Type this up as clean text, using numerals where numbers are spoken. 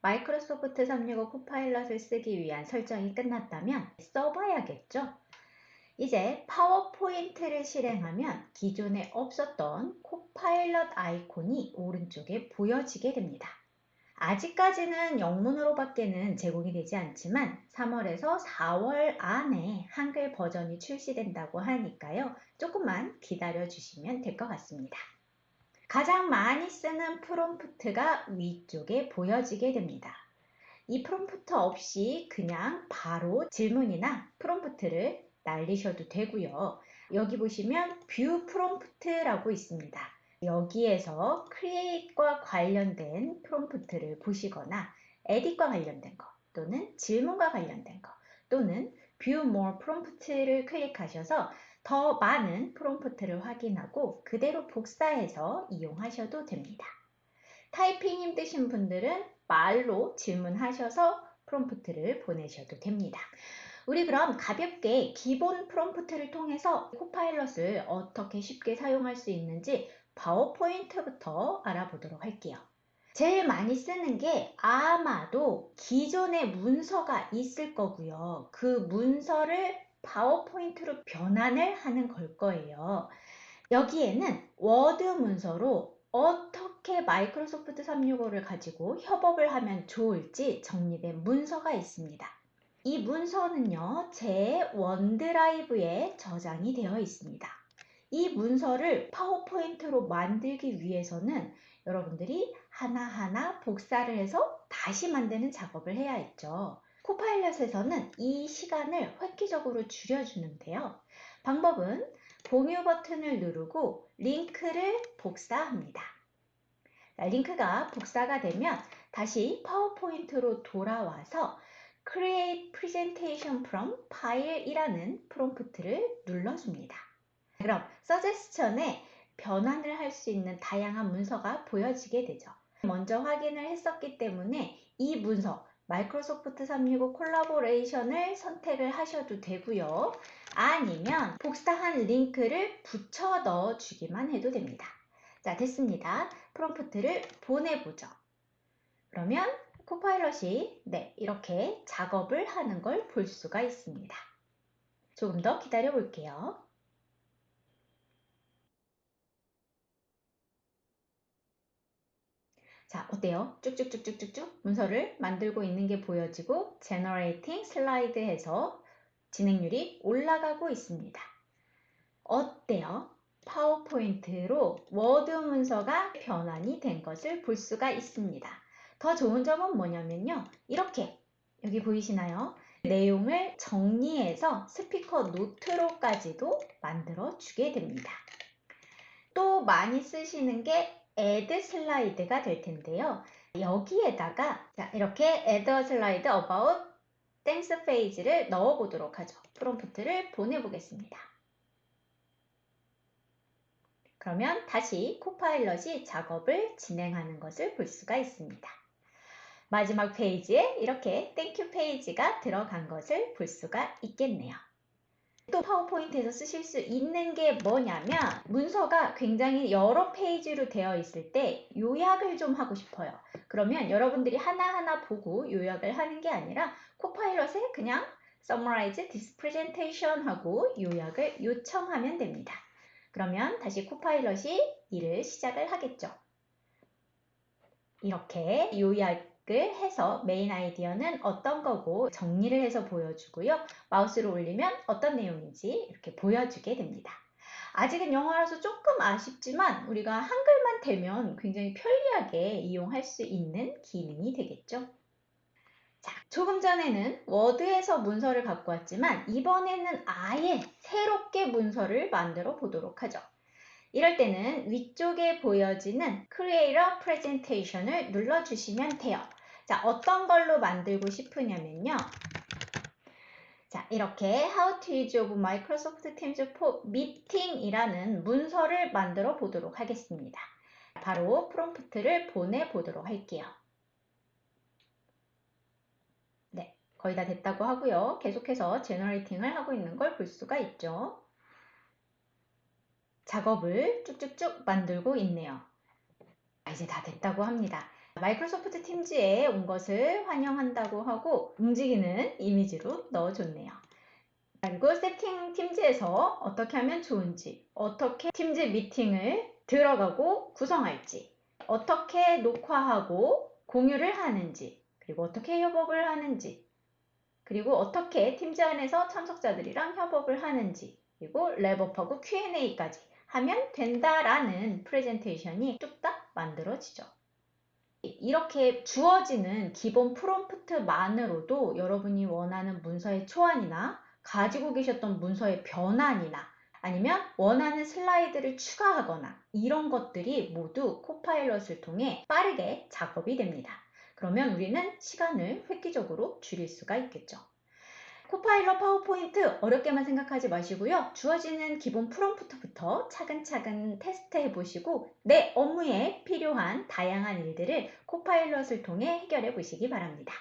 마이크로소프트 365 코파일럿을 쓰기 위한 설정이 끝났다면 써봐야겠죠? 이제 파워포인트를 실행하면 기존에 없었던 코파일럿 아이콘이 오른쪽에 보여지게 됩니다. 아직까지는 영문으로밖에는 제공이 되지 않지만 3월에서 4월 안에 한글 버전이 출시된다고 하니까요. 조금만 기다려 주시면 될 것 같습니다. 가장 많이 쓰는 프롬프트가 위쪽에 보여지게 됩니다. 이 프롬프트 없이 그냥 바로 질문이나 프롬프트를 날리셔도 되고요. 여기 보시면 뷰 프롬프트라고 있습니다. 여기에서 create과 관련된 프롬프트를 보시거나 edit과 관련된 거 또는 질문과 관련된 거 또는 view more 프롬프트를 클릭하셔서 더 많은 프롬프트를 확인하고 그대로 복사해서 이용하셔도 됩니다. 타이핑 힘드신 분들은 말로 질문하셔서 프롬프트를 보내셔도 됩니다. 우리 그럼 가볍게 기본 프롬프트를 통해서 코파일럿을 어떻게 쉽게 사용할 수 있는지 파워포인트부터 알아보도록 할게요. 제일 많이 쓰는 게 아마도 기존의 문서가 있을 거고요. 그 문서를 파워포인트로 변환을 하는 걸 거예요. 여기에는 워드 문서로 어떻게 마이크로소프트 365를 가지고 협업을 하면 좋을지 정리된 문서가 있습니다. 이 문서는요, 제 원드라이브에 저장이 되어 있습니다. 이 문서를 파워포인트로 만들기 위해서는 여러분들이 하나하나 복사를 해서 다시 만드는 작업을 해야 했죠. 코파일럿에서는 이 시간을 획기적으로 줄여주는데요. 방법은 공유 버튼을 누르고 링크를 복사합니다. 링크가 복사가 되면 다시 파워포인트로 돌아와서 Create Presentation from File 이라는 프롬프트를 눌러줍니다. 그럼 Suggestion에 변환을 할 수 있는 다양한 문서가 보여지게 되죠. 먼저 확인을 했었기 때문에 이 문서 마이크로소프트 365 콜라보레이션을 선택을 하셔도 되고요. 아니면 복사한 링크를 붙여 넣어 주기만 해도 됩니다. 자, 됐습니다. 프롬프트를 보내보죠. 그러면 코파일럿이 이렇게 작업을 하는 걸 볼 수가 있습니다. 조금 더 기다려 볼게요. 자, 어때요? 쭉쭉쭉쭉쭉쭉 문서를 만들고 있는 게 보여지고 Generating 슬라이드 해서 진행률이 올라가고 있습니다. 어때요? 파워포인트로 워드 문서가 변환이 된 것을 볼 수가 있습니다. 더 좋은 점은 뭐냐면요. 이렇게 여기 보이시나요? 내용을 정리해서 스피커 노트로까지도 만들어 주게 됩니다. 또 많이 쓰시는 게 add 슬라이드가 될 텐데요. 여기에다가 이렇게 add a slide about thanks page를 넣어 보도록 하죠. 프롬프트를 보내보겠습니다. 그러면 다시 코파일럿이 작업을 진행하는 것을 볼 수가 있습니다. 마지막 페이지에 이렇게 땡큐 페이지가 들어간 것을 볼 수가 있겠네요. 또 파워포인트에서 쓰실 수 있는 게 뭐냐면 문서가 굉장히 여러 페이지로 되어 있을 때 요약을 좀 하고 싶어요. 그러면 여러분들이 하나하나 보고 요약을 하는 게 아니라 코파일럿에 그냥 Summarize this presentation 하고 요약을 요청하면 됩니다. 그러면 다시 코파일럿이 일을 시작을 하겠죠. 이렇게 요약을 해서 메인 아이디어는 어떤 거고 정리를 해서 보여주고요. 마우스를 올리면 어떤 내용인지 이렇게 보여주게 됩니다. 아직은 영어라서 조금 아쉽지만 우리가 한글만 되면 굉장히 편리하게 이용할 수 있는 기능이 되겠죠. 자, 조금 전에는 워드에서 문서를 갖고 왔지만 이번에는 아예 새롭게 문서를 만들어 보도록 하죠. 이럴 때는 위쪽에 보여지는 Create a Presentation을 눌러주시면 돼요. 자, 어떤 걸로 만들고 싶으냐면요. 자, 이렇게 How to use of Microsoft Teams for Meeting 이라는 문서를 만들어 보도록 하겠습니다. 바로 프롬프트를 보내보도록 할게요. 네, 거의 다 됐다고 하고요. 계속해서 제너레이팅을 하고 있는 걸 볼 수가 있죠. 작업을 쭉쭉쭉 만들고 있네요. 이제 다 됐다고 합니다. 마이크로소프트 팀즈에 온 것을 환영한다고 하고 움직이는 이미지로 넣어줬네요. 그리고 세팅 팀즈에서 어떻게 하면 좋은지, 어떻게 팀즈 미팅을 들어가고 구성할지, 어떻게 녹화하고 공유를 하는지, 그리고 어떻게 협업을 하는지, 그리고 어떻게 팀즈 안에서 참석자들이랑 협업을 하는지, 그리고 랩업하고 Q&A까지 하면 된다라는 프레젠테이션이 뚝딱 만들어지죠. 이렇게 주어지는 기본 프롬프트만으로도 여러분이 원하는 문서의 초안이나 가지고 계셨던 문서의 변환이나 아니면 원하는 슬라이드를 추가하거나 이런 것들이 모두 코파일럿을 통해 빠르게 작업이 됩니다. 그러면 우리는 시간을 획기적으로 줄일 수가 있겠죠. 코파일럿 파워포인트 어렵게만 생각하지 마시고요. 주어지는 기본 프롬프트부터 차근차근 테스트해 보시고 내 업무에 필요한 다양한 일들을 코파일럿을 통해 해결해 보시기 바랍니다.